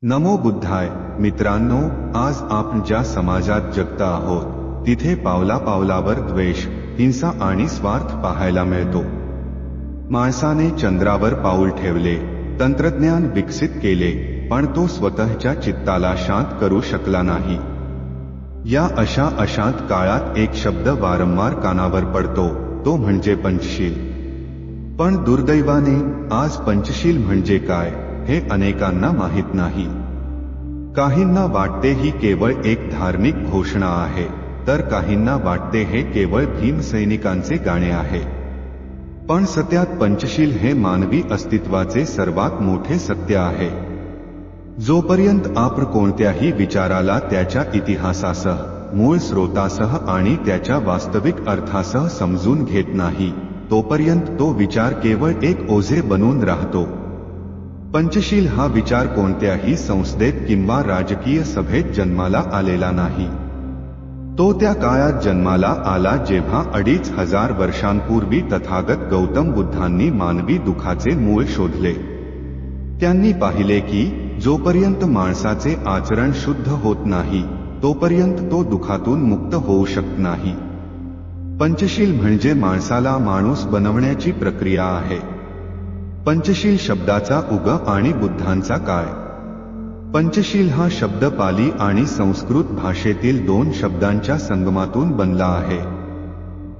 नमो बुद्धाय. मित्रांनो, आज आपण ज्या समाजात जगता आहोत तिथे पावला पावलावर द्वेष, हिंसा आणि स्वार्थ पाहायला मिळतो. माणसाने चंद्रावर पाऊल ठेवले, तंत्रज्ञान विकसित केले, पण तो स्वतःच्या चित्ताला शांत करू शकला नाही. या अशा अशांत काळात एक शब्द वारंवार कानावर पडतो, तो म्हणजे पंचशील. पण दुर्दैवाने आज पंचशील म्हणजे काय हे अनेकांना माहीत नाही. काहींना वाटते ही केवळ एक धार्मिक घोषणा आहे, तर काहींना वाटते हे केवळ भीम सैनिकांचे गाणे आहे. पण सत्यात पंचशील हे मानवी अस्तित्वाचे सर्वात मोठे सत्य आहे. जोपर्यंत आपण कोणत्याही विचाराला त्याच्या इतिहासासह, मूळ स्रोतासह आणि त्याच्या वास्तविक अर्थासह समजून घेत नाही, तोपर्यंत तो विचार केवळ एक ओझे बनून राहतो. पंचशील हा विचार कोणत्याही संस्थेत किंवा राजकीय सभेत जन्माला आलेला नाही. तो त्या काळात जन्माला आला जेव्हा 2500 वर्षांपूर्वी तथागत गौतम बुद्धांनी मानवी दुःखाचे मूळ शोधले. त्यांनी पाहिले की जोपर्यंत माणसाचे आचरण शुद्ध होत नाही, तोपर्यंत तो दुःखातून मुक्त होऊ शकत नाही. पंचशील म्हणजे माणसाला माणूस बनवण्याची प्रक्रिया आहे. पंचशील शब्दाचा उगम आणि बुद्धांचा काय. पंचशील हा शब्द पाली आणि संस्कृत भाषेतील दोन शब्दांच्या संगमातून बनला आहे.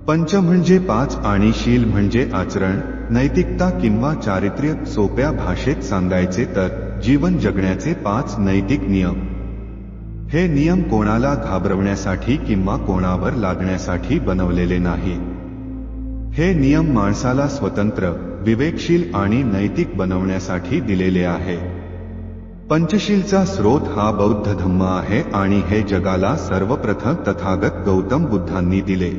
पंच म्हणजे पाच आणि शील म्हणजे आचरण, नैतिकता किंवा चारित्र्य. सोप्या भाषेत सांगायचे तर जीवन जगण्याचे 5 नैतिक नियम. हे नियम कोणाला घाबरवण्यासाठी किंवा कोणावर लादण्यासाठी बनवलेले नाही. हे नियम माणसाला स्वतंत्र, विवेकशील आणि नैतिक बनवण्यासाठी दिलेले आहे. पंचशीलचा स्रोत हा बौद्ध धम्म आहे आणि हे जगाला सर्वप्रथम तथागत गौतम बुद्धांनी दिले.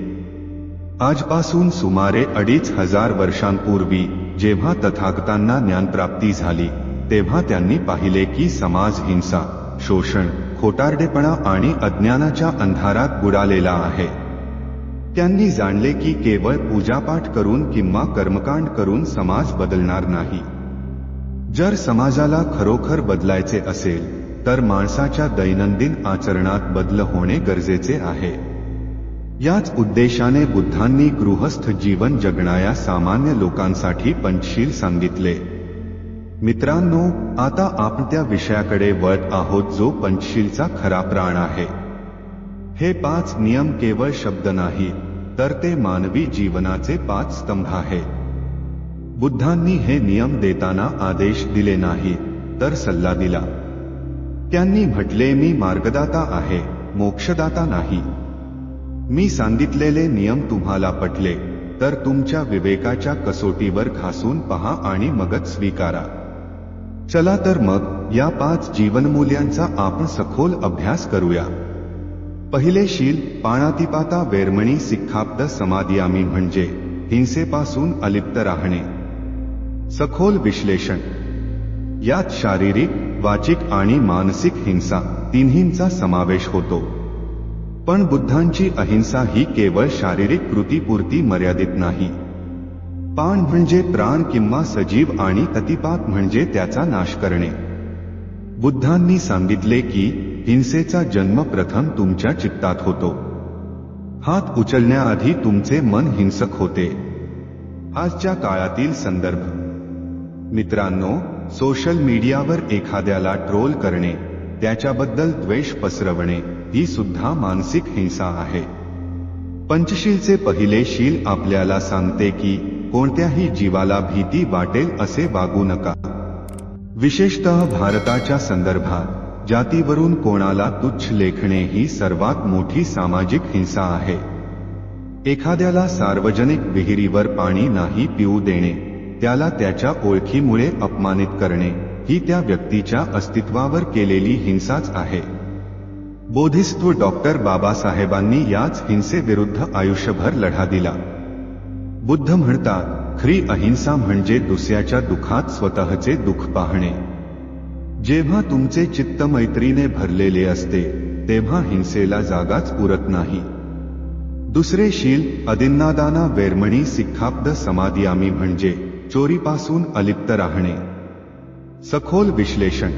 आजपासून सुमारे 2500 वर्षांपूर्वी जेव्हा तथागतांना ज्ञानप्राप्ती झाली, तेव्हा त्यांनी पाहिले की समाज हिंसा, शोषण, खोटारडेपणा आणि अज्ञानाच्या अंधारात बुडालेला आहे. त्यांनी जाणले की केवळ पूजापाठ करून किंवा कर्मकांड करून समाज बदलणार नाही. जर समाजाला खरोखर बदलायचे असेल तर माणसाच्या दैनंदिन आचरणात बदल होणे गरजेचे आहे. याच उद्देशाने बुद्धांनी गृहस्थ जीवन जगणाऱ्या सामान्य लोकांसाठी पंचशील सांगितले. मित्रांनो, आता आपण त्या विषयाकडे वळत आहोत जो पंचशीलचा खरा प्राण आहे. हे 5 नियम केवळ शब्द नाही, तर ते मानवी जीवनाचे 5 स्तंभ आहेत. बुद्धांनी हे नियम देताना आदेश दिले नाही, तर सल्ला दिला. त्यांनी म्हटले, मी मार्गदाता आहे, मोक्षदाता नाही. मी सांगितलेले नियम तुम्हाला पटले तर तुमच्या विवेकाच्या कसोटीवर घासून पहा आणि मगच स्वीकारा. चला तर मग या 5 जीवनमूल्यांचा आपण सखोल अभ्यास करूया. पहिले शील, पाणातिपाता वेरमणी सिक्खापद समादियामी म्हणजे हिंसेपासून अलिप्त राहणे. सखोल विश्लेषण. यात शारीरिक, वाचिक आणि मानसिक हिंसा तिन्हींचा समावेश होतो. पण बुद्धांची अहिंसा ही केवळ शारीरिक कृतीपुरती मर्यादित नाही. पाण म्हणजे प्राण किंवा सजीव आणि अतिपात म्हणजे त्याचा नाश करणे. बुद्धांनी सांगितले की हिंसेचा जन्म प्रथम तुमच्या चित्तात होतो. हात उचलण्याआधी तुमचे मन हिंसक होते. आजच्या काळातील संदर्भ. मित्रांनो, सोशल मीडियावर एखाद्याला ट्रोल करणे, त्याच्याबद्दल द्वेष पसरवणे ही सुद्धा मानसिक हिंसा आहे. पंचशीलचे पहिले शील आपल्याला सांगते की कोणत्याही जीवाला भीती वाटेल असे वागू नका. विशेषतः भारताच्या संदर्भात जातीवरून कोणाला तुच्छ लेखणे ही सर्वात मोठी सामाजिक हिंसा आहे. एखाद्याला सार्वजनिक विहिरीवर पाणी नाही पिऊ देणे, त्याला त्याच्या ओळखीमुळे अपमानित करणे ही त्या व्यक्तीच्या अस्तित्वावर केलेली हिंसाच आहे. बोधिसत्व डॉक्टर बाबासाहेबांनी याच हिंसेविरुद्ध आयुष्यभर लढा दिला. बुद्ध म्हणतात, खरी अहिंसा म्हणजे दुसऱ्याच्या दुःखात स्वतःचे दुःख पाहणे. जेव्हा तुमचे चित्त मैत्रीने भरलेले असते तेव्हा हिंसेला जागाच उरत नाही. दुसरे शील, अदिन्नादाना वेरमणी सिक्खापद समादियामी म्हणजे चोरीपासून अलिप्त राहणे. सखोल विश्लेषण.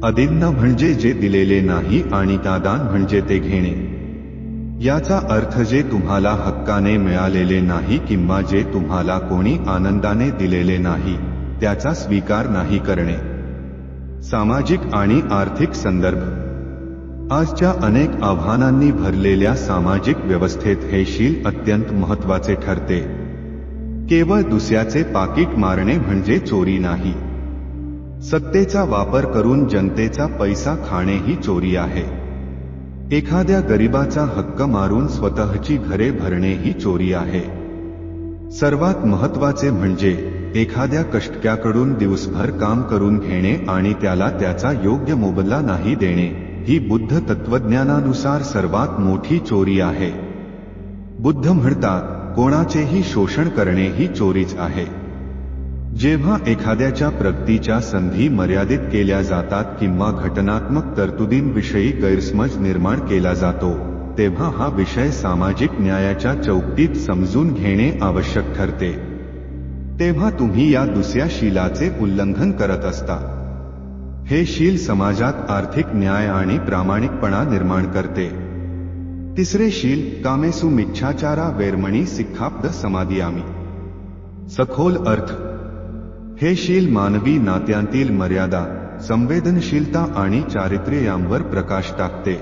अदिन्न म्हणजे जे दिलेले नाही आणि दान म्हणजे ते घेणे. याचा अर्थ जे तुम्हाला हक्काने मिळालेले नाही किंवा जे तुम्हाला कोणी आनंदाने दिलेले नाही त्याचा स्वीकार नाही करणे. सामाजिक आणि आर्थिक संदर्भ. आजच्या अनेक आव्हानांनी भरलेल्या सामाजिक व्यवस्थेत हे शील अत्यंत महत्त्वाचे ठरते. केवळ दुसऱ्याचे पाकीट मारणे म्हणजे चोरी नाही. सत्तेचा वापर करून जनतेचा पैसा खाणे ही चोरी आहे. एखाद्या गरिबाचा हक्क मारून स्वतःची घरे भरणे ही चोरी आहे. सर्वात महत्त्वाचे म्हणजे एखाद्या कष्टकर्त्याकडून दिवसभर काम करून घेणे आणि त्याला त्याचा योग्य मोबदला नाही देणे ही बुद्ध तत्त्वज्ञानानुसार सर्वात मोठी चोरी आहे. बुद्ध म्हणतात, कोणाचेही शोषण करणे ही चोरीच आहे. जेव्हा एखाद्याच्या प्रगतीच्या संधी मर्यादित केल्या जातात किंवा घटनात्मक तरतुदींविषयी गैरसमज निर्माण केला जातो, तेव्हा हा विषय सामाजिक न्यायाच्या चौकटीत समजून घेणे आवश्यक ठरते. तेव्हा तुम्ही या दुसऱ्या शीलाचे उल्लंघन करत असता. हे शील समाजात आर्थिक न्याय आणि प्रामाणिकपणा निर्माण करते. तिसरे शील कामेसु मिच्छाचारा वेर्मणी सिक्खापद समादियामी. सखोल अर्थ. हे शील मानवी नात्यांतील मर्यादा, संवेदनशीलता आणि चारित्र्य यांवर प्रकाश टाकते.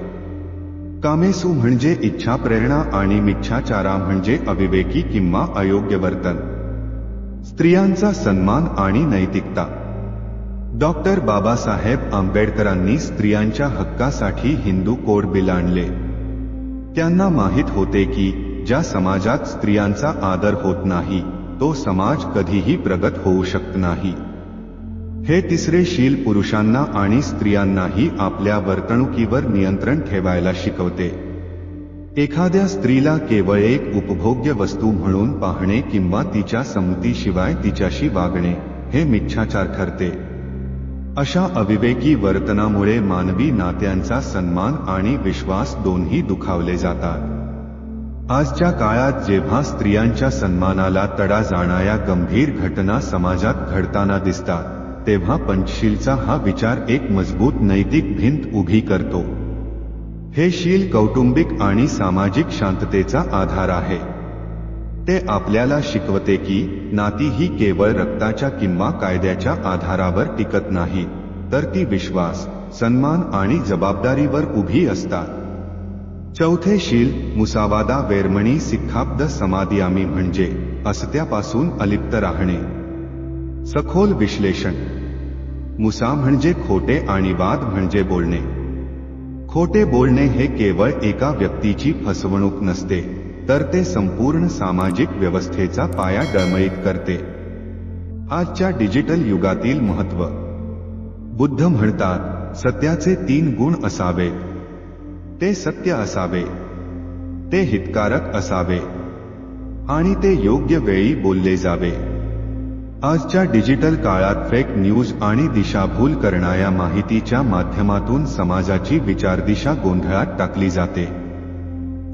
कामेसु म्हणजे इच्छा प्रेरणा आणि मिच्छाचारा म्हणजे अविवेकी किंवा अयोग्य वर्तन. स्त्रियांचा सन्मान आणि नैतिकता. डॉक्टर बाबासाहेब आंबेडकरांनी स्त्रियांच्या हक्कासाठी हिंदू कोड बिल आणले. त्यांना माहीत होते की ज्या समाजात स्त्रियांचा आदर होत नाही तो समाज कधीही प्रगत होऊ शकत नाही. हे तिसरे शील पुरुषांना आणि स्त्रियांनाही आपल्या वर्तणुकीवर नियंत्रण ठेवायला शिकवते. एखाद्या स्त्रीला केवळ एक उपभोग्य वस्तू म्हणून पाहणे किंवा तिच्या संमतीशिवाय तिच्याशी वागणे हे मिच्छाचार ठरते. अशा अविवेकी वर्तनामुळे मानवी नात्यांचा सन्मान आणि विश्वास दोन्ही दुखावले जातात. आजच्या काळात जेव्हा स्त्रियांच्या सन्मानाला तडा जाणाऱ्या गंभीर घटना समाजात घडताना दिसतात, तेव्हा पंचशीलचा हा विचार एक मजबूत नैतिक भिंत उभी करतो. हे शील कौटुंबिक आणि सामाजिक शांततेचा आधार आहे. ते आपल्याला शिकवते की नाती ही केवळ रक्ताच्या किंवा कायद्याच्या आधारावर टिकत नाही, तर ती विश्वास, सन्मान आणि जबाबदारीवर उभी असतात. चौथे शील मुसावादा वेर्मणी सिक्खापद समादियामी म्हणजे असत्यापासून अलिप्त राहणे. सखोल विश्लेषण. मुसा म्हणजे खोटे आणि वाद म्हणजे बोलणे. खोटे बोलणे हे केवळ एका व्यक्तीची फसवणूक नसते, तर ते संपूर्ण सामाजिक व्यवस्थेचा पाया डळमळीत करते. आजच्या डिजिटल युगातील महत्त्व. बुद्ध म्हणतात, सत्याचे 3 गुण असावेत. ते सत्य असावे, ते हितकारक असावे आणि ते योग्य वेळी बोलले जावे. आजच्या डिजिटल काळात फेक न्यूज आणि दिशाभूल करणाऱ्या माहितीच्या माध्यमातून समाजाची विचारदिशा गोंधळात टाकली जाते.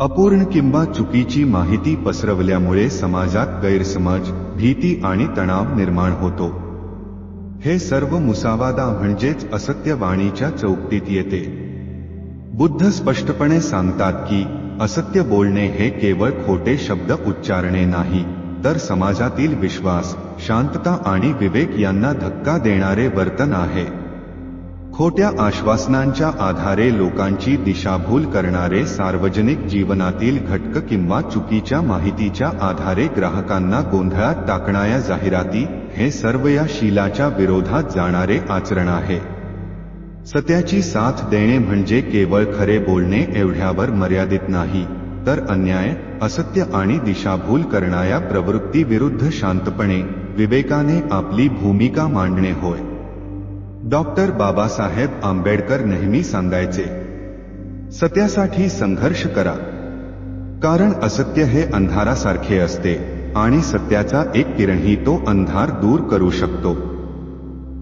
अपूर्ण किंवा चुकीची माहिती पसरवल्यामुळे समाजात गैरसमज, भीती आणि तणाव निर्माण होतो. हे सर्व मुसावादा म्हणजेच असत्य वाणीच्या चौकटीत येते. बुद्ध स्पष्टपणे सांगतात की असत्य बोलणे हे केवळ खोटे शब्द उच्चारणे नाही, तर समाजातील विश्वास, शांतता आणि विवेक यांना धक्का देणारे वर्तन आहे. खोट्या आश्वासनांच्या आधारे लोकांची दिशाभूल करणारे, सार्वजनिक जीवनातील घटक किंवा चुकीच्या माहितीच्या आधारे ग्राहकांना गोंधळात टाकणाऱ्या जाहिराती हे सर्व या शीलाच्या विरोधात जाणारे आचरण आहे. सत्याची साथ देणे म्हणजे केवळ खरे बोलणे एवढ्यावर मर्यादित नाही, तर अन्याय, असत्य आणि दिशाभूल करणाऱ्या प्रवृत्तीविरुद्ध शांतपणे, विवेकाने आपली भूमिका मांडणे होय. डॉक्टर बाबासाहेब आंबेडकर नेहमी सांगायचे, सत्यासाठी संघर्ष करा, कारण असत्य हे अंधारासारखे असते आणि सत्याचा एक किरणही तो अंधार दूर करू शकतो.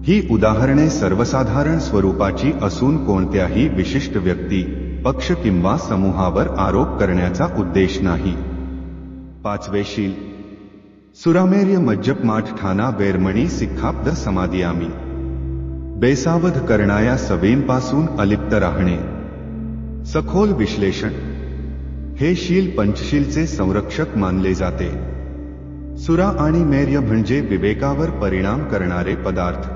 ही उदाहरणे सर्वसाधारण स्वरूपाची असून कोणत्याही विशिष्ट व्यक्ती, पक्ष किंवा समूहावर आरोप करण्याचा उद्देश नाही. 5वे शील. सुरामेर्य मज्जपमाठ ठाणा वेर्मणी सिक्खापद समादियामी. बेसावध करणाऱ्या सवयींपासून अलिप्त राहणे. सखोल विश्लेषण. हे शील पंचशीलचे संरक्षक मानले जाते. सुरा आणि मैर्य म्हणजे विवेकावर परिणाम करणारे पदार्थ.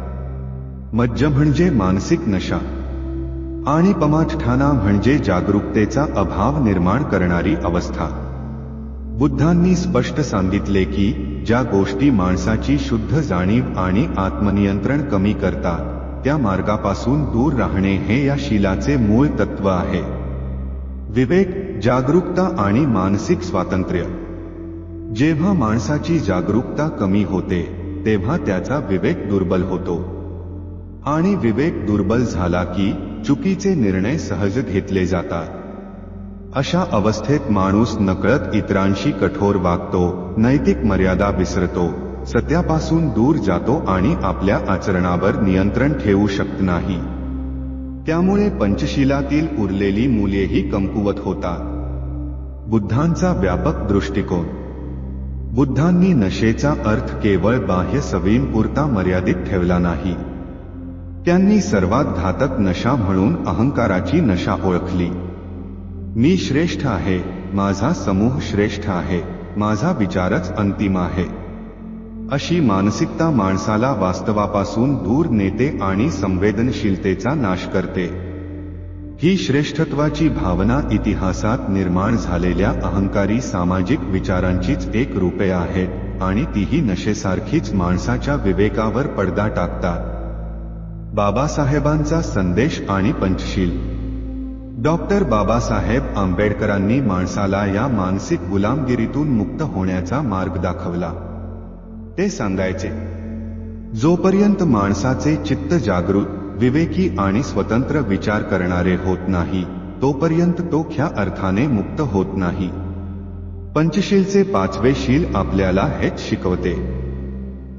मज्ज म्हणजे मानसिक नशा आणि पमाठठाणा म्हणजे जागरूकतेचा अभाव निर्माण करणारी अवस्था. बुद्धांनी स्पष्ट सांगितले की ज्या गोष्टी माणसाची शुद्ध जाणीव आणि आत्मनियंत्रण कमी करतात त्या मार्गापासून दूर राहणे हे या शीलाचे मूळ तत्व आहे. विवेक, जागरूकता आणि मानसिक स्वातंत्र्य. जेव्हा माणसाची जागरूकता कमी होते तेव्हा त्याचा विवेक दुर्बल होतो आणि विवेक दुर्बल झाला की चुकीचे निर्णय सहज घेतले जातात. अशा अवस्थेत माणूस नकळत इतरांशी कठोर वागतो, नैतिक मर्यादा विसरतो, सत्यापासून दूर जातो आणि आपल्या आचरणावर नियंत्रण ठेवू शकत नाही. त्यामुळे पंचशीलातील उरलेली मूल्येही कमकुवत होतात. बुद्धांचा व्यापक दृष्टिकोन. बुद्धांनी नशेचा अर्थ केवळ बाह्य सवयींपुरता मर्यादित ठेवला नाही. त्यांनी सर्वात घातक नशा म्हणून अहंकाराची नशा ओळखली. मी श्रेष्ठ आहे, माझा समूह श्रेष्ठ आहे, माझा विचारच अंतिम आहे, अशी मानसिकता माणसाला वास्तवापासून दूर नेते आणि संवेदनशीलतेचा नाश करते. ही श्रेष्ठत्वाची भावना इतिहासात निर्माण झालेल्या अहंकारी सामाजिक विचारांचीच एक रूपे आहेत आणि तीही नशेसारखीच माणसाच्या विवेकावर पडदा टाकतात. बाबासाहेबांचा संदेश आणि पंचशील. डॉक्टर बाबासाहेब आंबेडकरांनी माणसाला या मानसिक गुलामगिरीतून मुक्त होण्याचा मार्ग दाखवला. ते सांगायचे, जोपर्यंत माणसाचे चित्त जागृत, विवेकी आणि स्वतंत्र विचार करणारे होत नाही तोपर्यंत तो खऱ्या अर्थाने मुक्त होत नाही. पंचशीलचे पाचवे शील आपल्याला हेच शिकवते.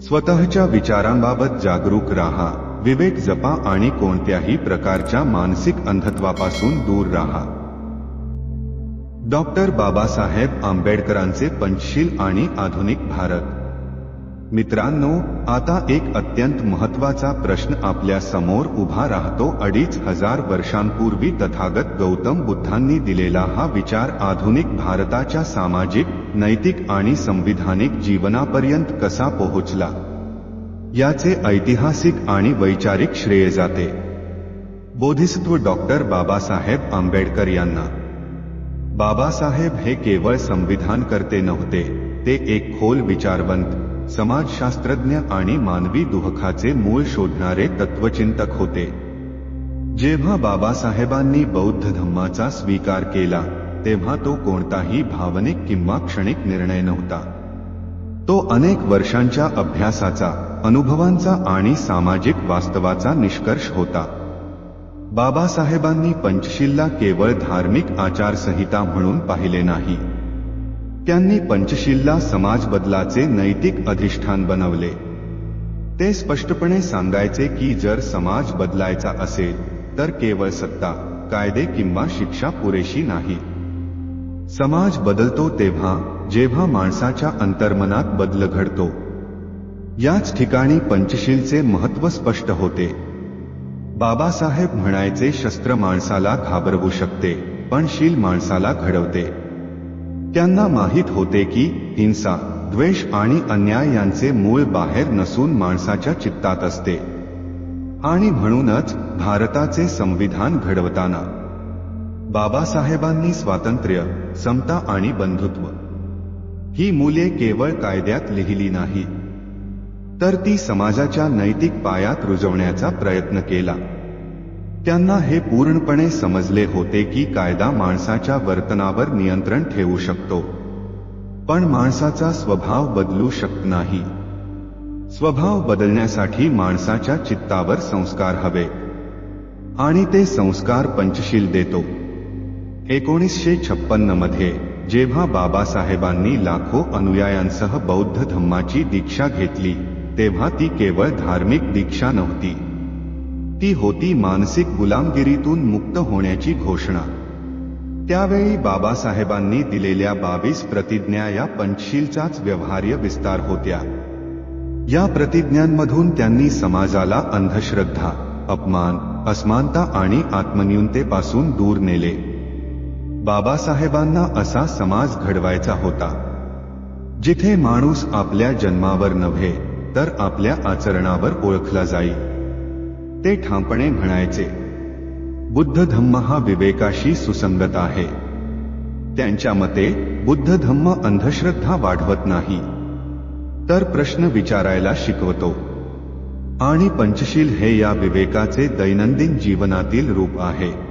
स्वतःच्या विचारांबाबत जागरूक राहा, विवेक जपा आणि कोणत्याही प्रकारच्या मानसिक अंधत्वापासून दूर राहा. डॉक्टर बाबासाहेब आंबेडकरांचे पंचशील आणि आधुनिक भारत. मित्रांनो, आता एक अत्यंत महत्त्वाचा प्रश्न आपल्या समोर उभा राहतो. 2500 वर्षांपूर्वी तथागत गौतम बुद्धांनी दिलेला हा विचार आधुनिक भारताच्या सामाजिक, नैतिक आणि संविधानिक जीवनापर्यंत कसा पोहोचला याचे ऐतिहासिक आणि वैचारिक श्रेय जाते बोधिसत्व डॉक्टर बाबासाहेब आंबेडकर यांना. बाबासाहेब हे केवळ संविधानकर्ते नव्हते, ते एक खोल विचारवंत, समाजशास्त्रज्ञ आणि मानवी दुःखाचे मूळ शोधणारे तत्वचिंतक होते. जेव्हा बाबासाहेबांनी बौद्ध धम्माचा स्वीकार केला तेव्हा तो कोणताही भावनिक किंवा क्षणिक निर्णय नव्हता. तो अनेक वर्षांच्या अभ्यासाचा, अनुभवांचा आणि सामाजिक वास्तवाचा निष्कर्ष होता. बाबासाहेबांनी पंचशीलला केवळ धार्मिक आचारसंहिता म्हणून पाहिले नाही. त्यांनी पंचशीलला समाज बदलाचे नैतिक अधिष्ठान बनवले. ते स्पष्टपणे सांगायचे की जर समाज बदलायचा असेल तर केवळ सत्ता, कायदे किंवा शिक्षा पुरेशी नाही. समाज बदलतो तेव्हा जेव्हा माणसाच्या अंतर्मनात बदल घडतो. याच ठिकाणी पंचशीलचे महत्त्व स्पष्ट होते. बाबासाहेब म्हणायचे, शस्त्र माणसाला घाबरवू शकते पण शील माणसाला घडवते. त्यांना माहीत होते की हिंसा, द्वेष आणि अन्याय यांचे मूळ बाहेर नसून माणसाच्या चित्तात असते. आणि म्हणूनच भारताचे संविधान घडवताना बाबासाहेबांनी स्वातंत्र्य, समता आणि बंधुत्व ही मूल्ये केवळ कायद्यात लिहिली नाही, तर ती समाजाच्या नैतिक पायात रुजवण्याचा प्रयत्न केला. त्यांना हे पूर्णपणे समजले होते की कायदा माणसाच्या वर्तनावर नियंत्रण ठेवू शकतो, पण माणसाचा स्वभाव बदलू शकत नाही. स्वभाव बदलण्यासाठी माणसाच्या चित्तावर संस्कार हवे आणि ते संस्कार पंचशील देतो. 1956 मध्ये जेव्हा बाबासाहेबांनी लाखो अनुयायांसह बौद्ध धम्माची दीक्षा घेतली तेव्हा ती केवळ धार्मिक दीक्षा नव्हती, ती होती मानसिक गुलामगिरीतून मुक्त होण्याची घोषणा. त्यावेळी बाबासाहेबांनी दिलेल्या 22 प्रतिज्ञा या पंचशीलचाच व्यवहार्य विस्तार होत्या. या प्रतिज्ञांमधून त्यांनी समाजाला अंधश्रद्धा, अपमान, असमानता आणि आत्मन्यूनतेपासून दूर नेले. बाबासाहेबांना असा समाज घडवायचा होता जिथे माणूस आपल्या जन्मावर नव्हे तर आपल्या आचरणावर ओळखला जाईल. ते ठामपणे म्हणायचे, बुद्ध धम्म हा विवेकाशी सुसंगत आहे. त्यांच्या मते बुद्ध धम्म अंधश्रद्धा वाढवत नाही, तर प्रश्न विचारायला शिकवतो. आणि पंचशील हे या विवेकाचे दैनंदिन जीवनातील रूप आहे.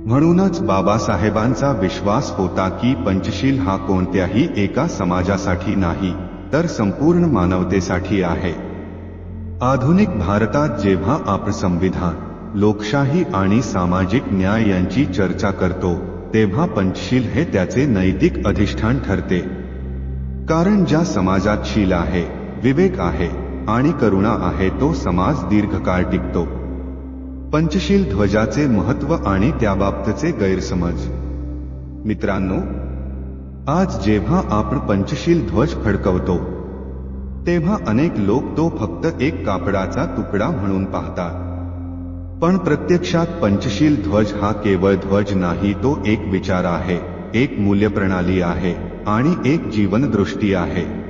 म्हणूनच बाबासाहेबांचा विश्वास होता की पंचशील हा कोणत्याही एका समाजासाठी नाही, तर संपूर्ण मानवतेसाठी आहे. आधुनिक भारतात जेव्हा आपण संविधान, लोकशाही आणि सामाजिक न्याय यांची चर्चा करतो, तेव्हा पंचशील हे त्याचे नैतिक अधिष्ठान ठरते. कारण ज्या समाजात शील आहे, विवेक आहे आणि करुणा आहे, तो समाज दीर्घकाळ टिकतो. पंचशील ध्वजाचे महत्त्व आणि त्याबाबतचे गैरसमज. मित्रांनो, आज जेव्हा आपण पंचशील ध्वज फडकवतो तेव्हा अनेक लोक तो फक्त एक कापडाचा तुकडा म्हणून पाहतात. पण प्रत्यक्षात पंचशील ध्वज हा केवळ ध्वज नाही, तो एक विचार आहे, एक मूल्यप्रणाली आहे आणि एक जीवनदृष्टी आहे.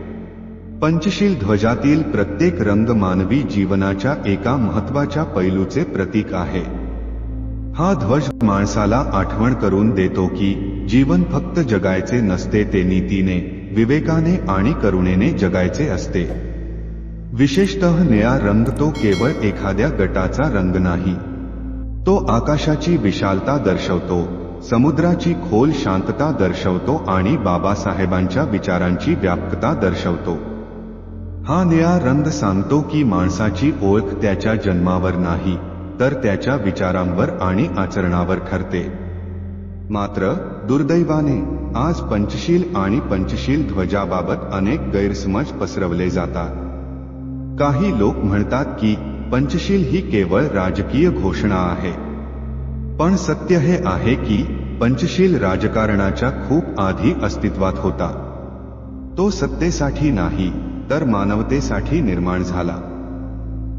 पंचशील ध्वजातील प्रत्येक रंग मानवी जीवनाच्या एका महत्त्वाच्या पैलूचे प्रतीक आहे. हा ध्वज माणसाला आठवण करून देतो की जीवन फक्त जगायचे नसते, ते नीतीने, विवेकाने आणि करुणेने जगायचे असते. विशेषतः निळा रंग तो केवळ एखाद्या गटाचा रंग नाही, तो आकाशाची विशालता दर्शवतो, समुद्राची खोल शांतता दर्शवतो आणि बाबासाहेबांच्या विचारांची व्यापकता दर्शवतो. हा निळा रंग सांगतो की माणसाची ओळख त्याच्या जन्मावर नाही, तर त्याच्या विचारांवर आणि आचरणावर ठरते. मात्र दुर्दैवाने आज पंचशील आणि पंचशील ध्वजाबाबत अनेक गैरसमज पसरवले जातात. काही लोक म्हणतात की पंचशील ही केवळ राजकीय घोषणा आहे. पण सत्य हे आहे की पंचशील राजकारणाच्या खूप आधी अस्तित्वात होता. तो सत्तेसाठी नाही, तर मानवतेसाठी निर्माण झाला.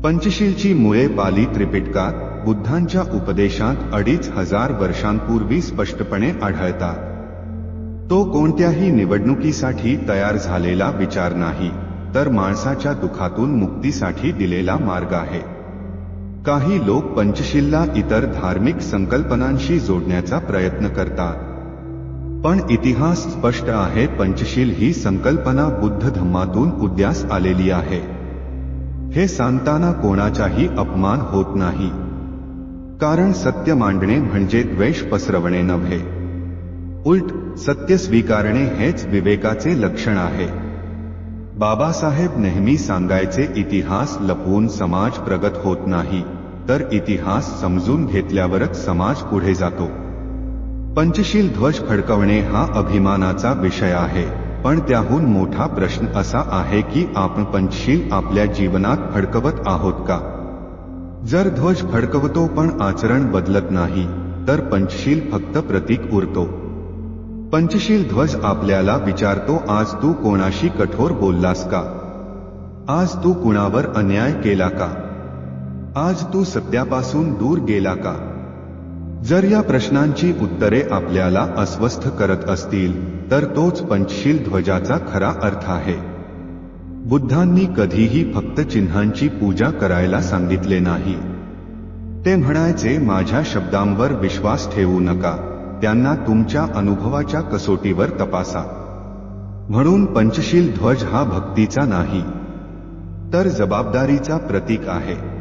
पंचशीलची मुळे पाली त्रिपिटकात, बुद्धांच्या उपदेशांत 2500 वर्षांपूर्वी स्पष्टपणे आढळतात. तो कोणत्याही निवडणुकीसाठी तयार झालेला विचार नाही, तर माणसाच्या दुःखातून मुक्तीसाठी दिलेला मार्ग आहे. काही लोक पंचशीलला इतर धार्मिक संकल्पनांशी जोडण्याचा प्रयत्न करतात. पण इतिहास स्पष्ट आहे, पंचशील ही संकल्पना बुद्ध धम्मातून उदयास आलेली आहे. हे सांगताना कोणाचाही अपमान होत नाही, कारण सत्य मांडणे म्हणजे द्वेष पसरवणे नव्हे. उलट सत्य स्वीकारणे हेच विवेकाचे लक्षण आहे. बाबासाहेब नेहमी सांगायचे, इतिहास लपवून समाज प्रगत होत नाही, तर इतिहास समजून घेतल्यावरच समाज पुढे जातो. पंचशील ध्वज फडकवणे हा अभिमानाचा विषय आहे, पण त्याहून मोठा प्रश्न असा आहे की आपण पंचशील आपल्या जीवनात फडकवत आहोत का? जर ध्वज फडकवतो पण आचरण बदलत नाही, तर पंचशील फक्त प्रतीक उरतो. पंचशील ध्वज आपल्याला विचारतो, आज तू कोणाशी कठोर बोललास का? आज तू कुणावर अन्याय केला का? आज तू सत्यापासून दूर गेला का? जर या प्रश्नांची उत्तरे आपल्याला अस्वस्थ करत असतील, तर तोच पंचशील ध्वजाचा खरा अर्थ आहे. बुद्धांनी कधीही फक्त चिन्हांची पूजा करायला सांगितले नाही. ते म्हणायचे, माझ्या शब्दांवर विश्वास ठेवू नका, त्यांना तुमच्या अनुभवाच्या कसोटीवर तपासा. म्हणून पंचशील ध्वज हा भक्तीचा नाही, तर जबाबदारीचा प्रतीक आहे.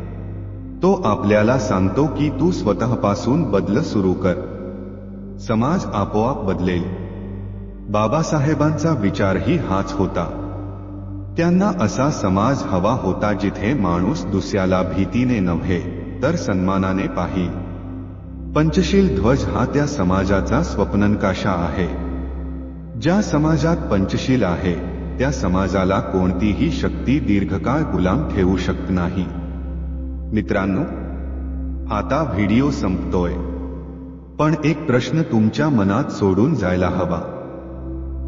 तो आपल्याला सांगतो की तू स्वतःपासून बदल सुरू कर, समाज आपोआप बदलेल. बाबासाहेबांचा विचारही हाच होता. त्यांना असा समाज हवा होता जिथे माणूस दुसऱ्याला भीतीने नव्हे, तर सन्मानाने पाहील. पंचशील ध्वज हा त्या समाजाचा स्वप्ननकाशा आहे. ज्या समाजात पंचशील आहे, त्या समाजाला कोणतीही शक्ती दीर्घकाळ गुलाम ठेवू शकत नाही. मित्रांनो, आता व्हिडिओ संपतोय, पण एक प्रश्न तुमच्या मनात सोडून जायला हवा.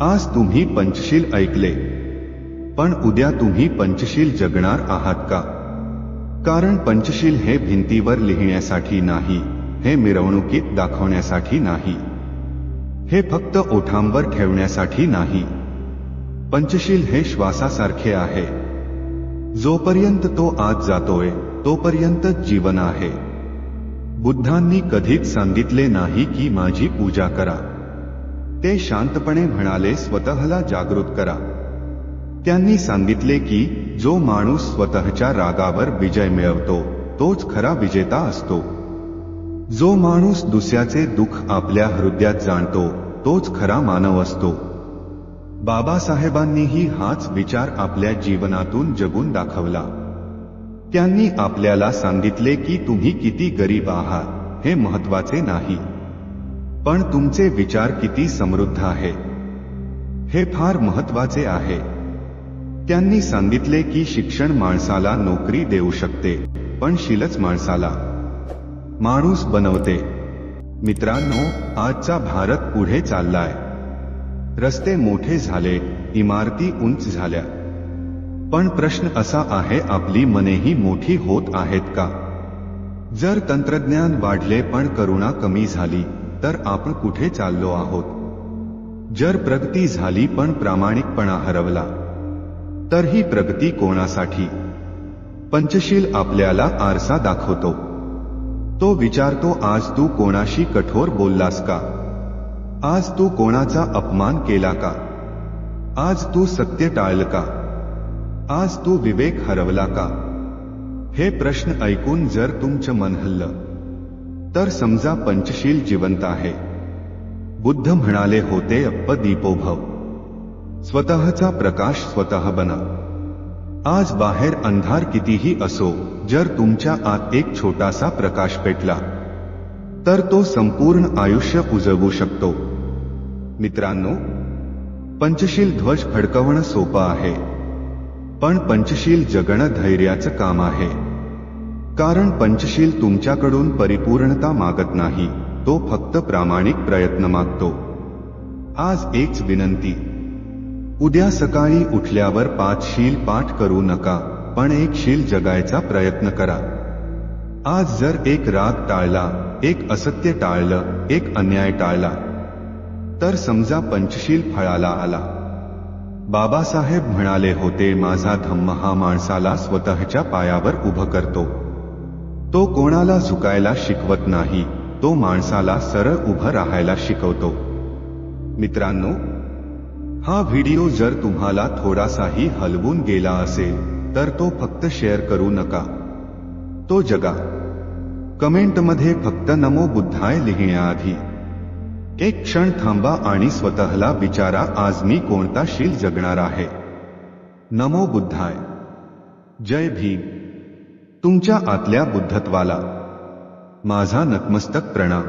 आज तुम्ही पंचशील ऐकले, पण उद्या तुम्ही पंचशील जगणार आहात का? कारण पंचशील हे भिंतीवर लिहिण्यासाठी नाही, हे मिरवणुकीत दाखवण्यासाठी नाही, हे फक्त ओठांवर ठेवण्यासाठी नाही. पंचशील हे श्वासासारखे आहे. जोपर्यंत तो आत जातोय तोपर्यंतच जीवन आहे. बुद्धांनी कधीच सांगितले नाही की माझी पूजा करा. ते शांतपणे म्हणाले स्वतःला जागृत करा. त्यांनी सांगितले की जो माणूस स्वतःच्या रागावर विजय मिळवतो तोच खरा विजेता असतो. जो माणूस दुसऱ्याचे दुःख आपल्या हृदयात जाणतो तोच खरा मानव असतो. बाबासाहेबांनीही हाच विचार आपल्या जीवनातून जगून दाखवला. त्यांनी आपल्याला सांगितले की तुम्ही किती गरीब आहात हे महत्त्वाचे नाही, पण तुमचे विचार किती समृद्ध आहे हे फार महत्त्वाचे आहे. त्यांनी सांगितले की शिक्षण माणसाला नोकरी देऊ शकते, पण शीलच माणसाला माणूस बनवते. मित्रांनो, आजचा भारत पुढे चाललाय. रस्ते मोठे झाले, इमारती उंच झाल्या, पण प्रश्न असा आहे, आपली मनेही मोठी होत आहेत का? जर तंत्रज्ञान वाढले पण करुणा कमी झाली तर आपण कुठे चाललो आहोत? जर प्रगती झाली पण प्रामाणिकपणा हरवला तर ही प्रगती कोणासाठी? पंचशील आपल्याला आरसा दाखवतो. तो विचारतो, आज तू कोणाशी कठोर बोललास का? आज तू कोणाचा अपमान केला का? आज तू सत्य टाळलं का? आज तू विवेक हरवला का? हे प्रश्न ऐकून जर तुमचं मन हललं तर समजा पंचशील जिवंत आहे. बुद्ध म्हणाले होते, अप्प दीपो भव. स्वतःचा प्रकाश स्वतः बना. आज बाहेर अंधार कितीही असो, जर तुमच्या आत एक छोटासा प्रकाश पेटला तर तो संपूर्ण आयुष्य उजळवू शकतो. मित्रांनो, पंचशील ध्वज फडकवणं सोपं आहे, पण पंचशील जगणं धैर्याचं काम आहे. कारण पंचशील तुमच्याकडून परिपूर्णता मागत नाही, तो फक्त प्रामाणिक प्रयत्न मागतो. आज एकच विनंती, उद्या सकाळी उठल्यावर 5 शील पाठ करू नका, पण एक शील जगायचा प्रयत्न करा. आज जर एक राग टाळला, एक असत्य टाळलं, एक अन्याय टाळला तर समजा पंचशील फळाला आला. बाबासाहेब म्हणाले होते, माझा धम्म हा माणसाला स्वतःच्या पायावर उभं करतो. तो कोणाला झुकायला शिकवत नाही, तो माणसाला सरळ उभं राहायला शिकवतो. मित्रांनो, हा व्हिडिओ जर तुम्हाला थोडासाही हलवून गेला असेल तर तो फक्त शेअर करू नका, तो जगा. कमेंटमध्ये फक्त नमो बुद्धाय लिहिण्याआधी एक क्षण थांबा आणि स्वतःला विचारा, आज मी कोणता शील जगणार आहे? नमो बुद्धाय. जय भीम. तुमच्या आतल्या बुद्धत्वाला माझा नतमस्तक प्रणाम.